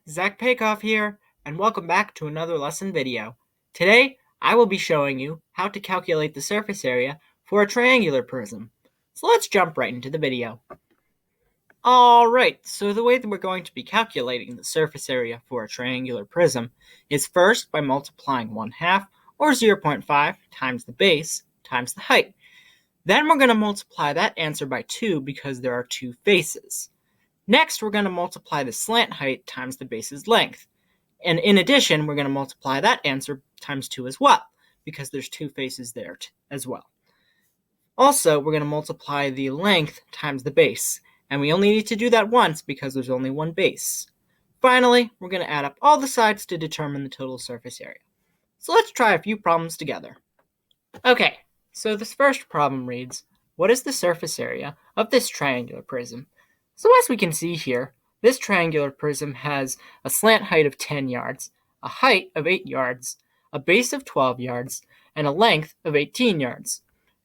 Zach Paikoff here, and welcome back to another lesson video. Today, I will be showing you how to calculate the surface area for a triangular prism. So let's jump right into the video. Alright, so the way that we're going to be calculating the surface area for a triangular prism is first by multiplying 1/2, or 0.5, times the base times the height. Then we're going to multiply that answer by 2 because there are two faces. Next, we're going to multiply the slant height times the base's length. And in addition, we're going to multiply that answer times 2 as well, because there's two faces there as well. Also, we're going to multiply the length times the base. And we only need to do that once because there's only one base. Finally, we're going to add up all the sides to determine the total surface area. So let's try a few problems together. Okay, so this first problem reads, what is the surface area of this triangular prism? So as we can see here, this triangular prism has a slant height of 10 yards, a height of 8 yards, a base of 12 yards, and a length of 18 yards.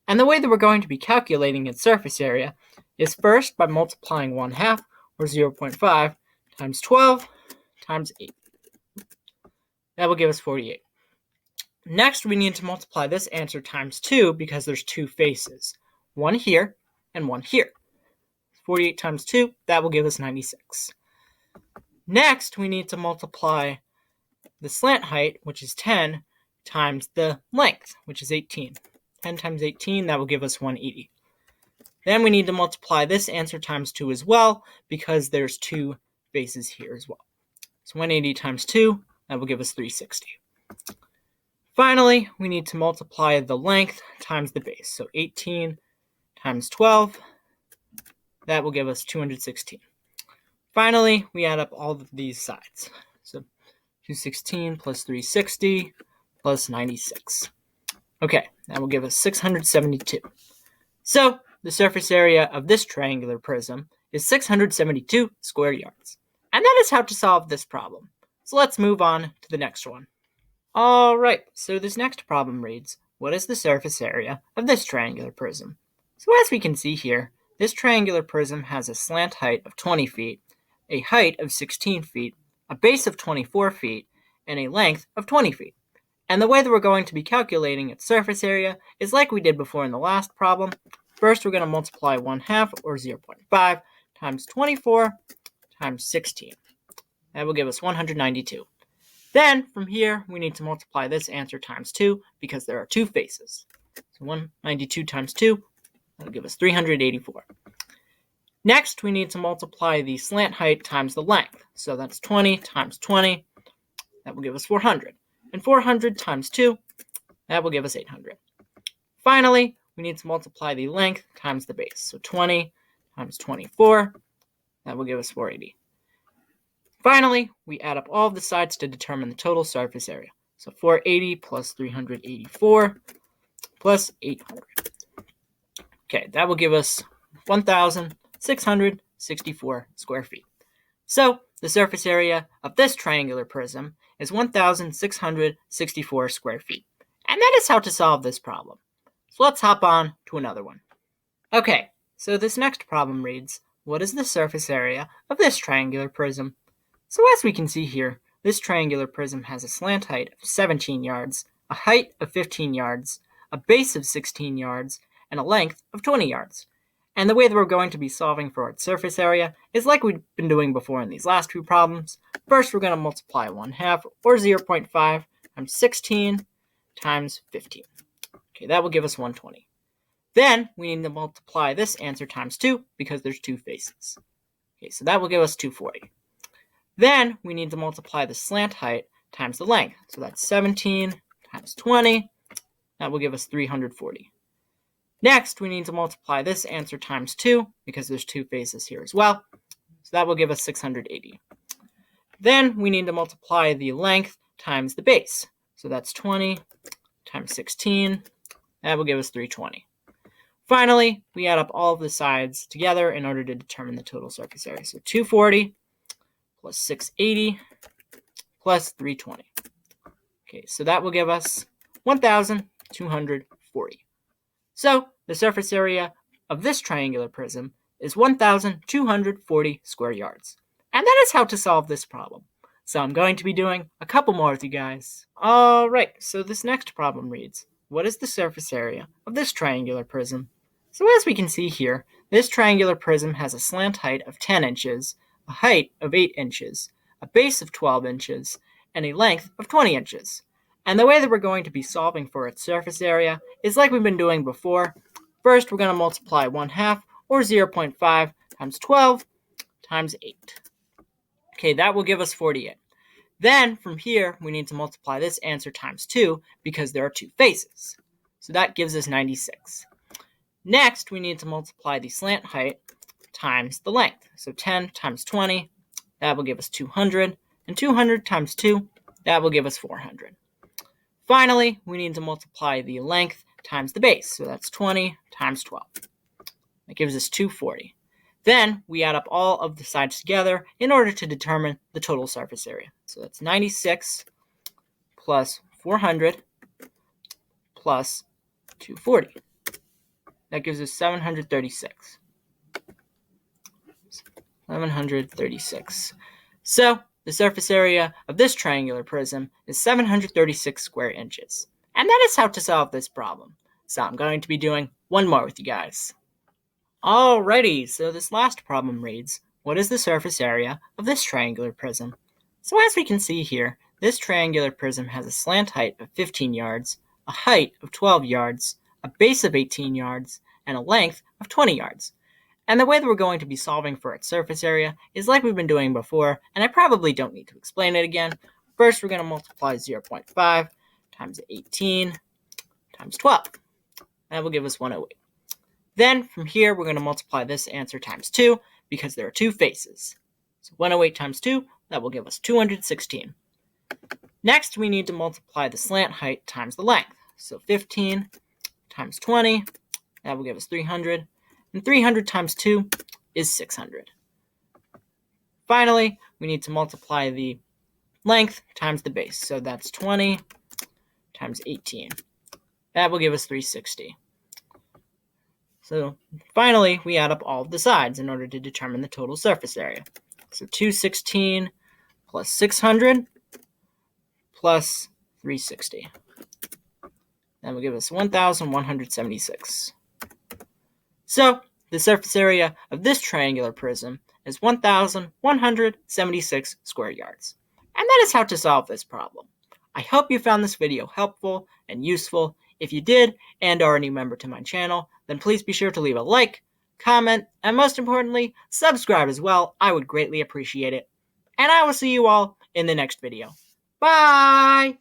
And the way that we're going to be calculating its surface area is first by multiplying 1/2, or 0.5, times 12 times 8. That will give us 48. Next, we need to multiply this answer times 2 because there's two faces, one here and one here. 48 times 2, that will give us 96. Next, we need to multiply the slant height, which is 10, times the length, which is 18. 10 times 18, that will give us 180. Then we need to multiply this answer times 2 as well, because there's two bases here as well. So 180 times 2, that will give us 360. Finally, we need to multiply the length times the base. So 18 times 12, that will give us 216. Finally, we add up all of these sides. So 216 plus 360 plus 96. Okay, that will give us 672. So the surface area of this triangular prism is 672 square yards. And that is how to solve this problem. So let's move on to the next one. Alright, so this next problem reads, what is the surface area of this triangular prism? So as we can see here, this triangular prism has a slant height of 20 feet, a height of 16 feet, a base of 24 feet, and a length of 20 feet. And the way that we're going to be calculating its surface area is like we did before in the last problem. First, we're going to multiply 1/2, or 0.5, times 24 times 16. That will give us 192. Then, from here, we need to multiply this answer times 2 because there are two faces. So 192 times 2, that'll give us 384. Next, we need to multiply the slant height times the length. So that's 20 times 20, that will give us 400. And 400 times 2, that will give us 800. Finally, we need to multiply the length times the base. So 20 times 24, that will give us 480. Finally, we add up all of the sides to determine the total surface area. So 480 plus 384 plus 800. Okay, that will give us 1,664 square feet. So the surface area of this triangular prism is 1,664 square feet. And that is how to solve this problem. So let's hop on to another one. Okay, so this next problem reads, what is the surface area of this triangular prism? So as we can see here, this triangular prism has a slant height of 17 yards, a height of 15 yards, a base of 16 yards, and a length of 20 yards. And the way that we're going to be solving for its surface area is like we've been doing before in these last two problems. First, we're going to multiply 1/2, or 0.5, times 16 times 15. Okay, that will give us 120. Then, we need to multiply this answer times 2 because there's two faces. Okay, so that will give us 240. Then, we need to multiply the slant height times the length. So that's 17 times 20. That will give us 340. Next, we need to multiply this answer times 2 because there's two faces here as well. So that will give us 680. Then, we need to multiply the length times the base. So that's 20 times 16. That will give us 320. Finally, we add up all of the sides together in order to determine the total surface area. So 240 plus 680 plus 320. Okay, so that will give us 1,240. So the surface area of this triangular prism is 1,240 square yards. And that is how to solve this problem. So I'm going to be doing a couple more with you guys. Alright, so this next problem reads, what is the surface area of this triangular prism? So as we can see here, this triangular prism has a slant height of 10 inches, a height of 8 inches, a base of 12 inches, and a length of 20 inches. And the way that we're going to be solving for its surface area is like we've been doing before. First, we're going to multiply 1/2, or 0.5, times 12 times 8. Okay, that will give us 48. Then, from here, we need to multiply this answer times 2 because there are two faces. So that gives us 96. Next, we need to multiply the slant height times the length. So 10 times 20, that will give us 200. And 200 times 2, that will give us 400. Finally, we need to multiply the length times the base. So that's 20 times 12. That gives us 240. Then we add up all of the sides together in order to determine the total surface area. So that's 96 plus 400 plus 240. That gives us 736. 736. So the surface area of this triangular prism is 736 square inches. And that is how to solve this problem. So I'm going to be doing one more with you guys. Alrighty, so this last problem reads, what is the surface area of this triangular prism? So as we can see here, this triangular prism has a slant height of 15 yards, a height of 12 yards, a base of 18 yards, and a length of 20 yards. And the way that we're going to be solving for its surface area is like we've been doing before, and I probably don't need to explain it again. First, we're going to multiply 0.5 times 18 times 12. That will give us 108. Then, from here, we're going to multiply this answer times 2 because there are two faces. So 108 times 2, that will give us 216. Next, we need to multiply the slant height times the length. So 15 times 20, that will give us 300. And 300 times 2 is 600. Finally, we need to multiply the length times the base. So that's 20 times 18. That will give us 360. So finally, we add up all of the sides in order to determine the total surface area. So 216 plus 600 plus 360. That will give us 1,176. So the surface area of this triangular prism is 1,176 square yards. And that is how to solve this problem. I hope you found this video helpful and useful. If you did and are a new member to my channel, then please be sure to leave a like, comment, and most importantly, subscribe as well. I would greatly appreciate it. And I will see you all in the next video. Bye!